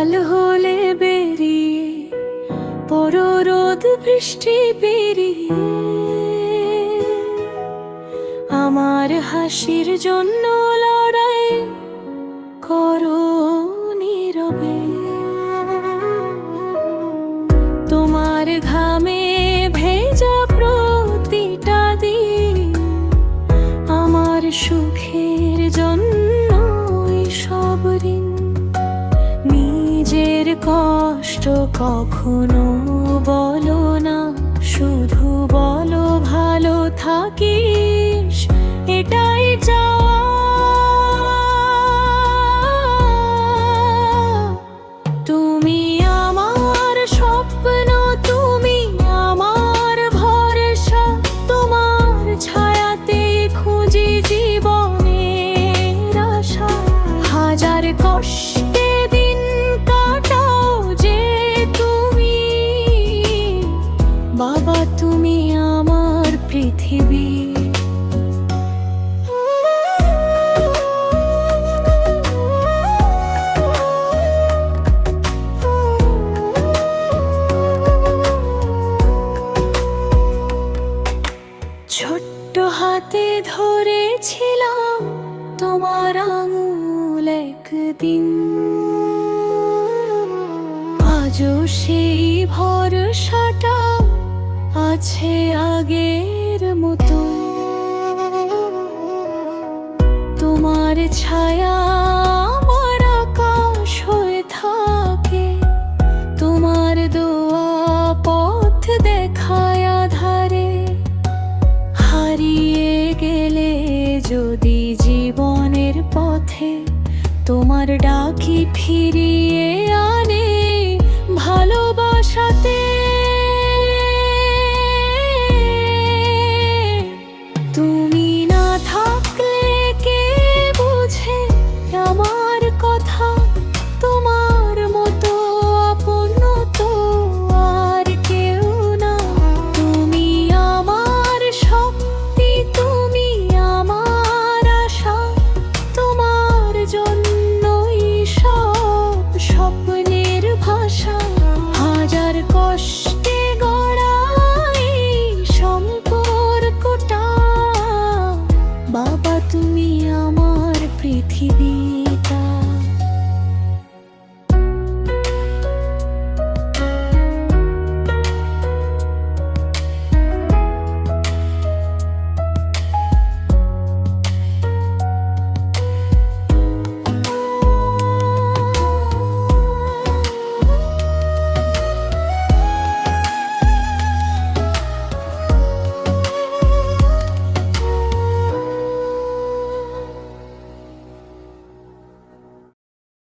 সকাল হলে বেরিয়ে পড়ো রোদ বৃষ্টি পেরিয়ে, আমার হাসির জন্য লড়াই করো নীরবে। তোমার ঘামে ভেজা প্রতিটা দিন আমার সুখের জন্য সব ঋণ। নিজের কষ্ট কখনো বলো না, শুধু বলো ভালো থাকিস, এটাই চাওয়া। তুমি আমার স্বপ্ন, তুমি আমার ভরসা, তোমার ছায়াতে খুঁজি জীবনের আশা। হাজার কষ্টে দিন কাটাও যে তুমি, বাবা তুমি আমার পৃথিবী। ছোট্ট হাতে ধরেছিলাম তোমার আঙুল একদিন, আজও সেই ভরসাটা আছে আগের মতো। তোমার ছায়া আমার আকাশ হয়ে থাকে, তোমার দোয়া পথ দেখায় আধারে। হারিয়ে গেলে যদি জীবনের পথে, তোমার ডাকি ফিরিয়ে আনে ভালোবাসাতে।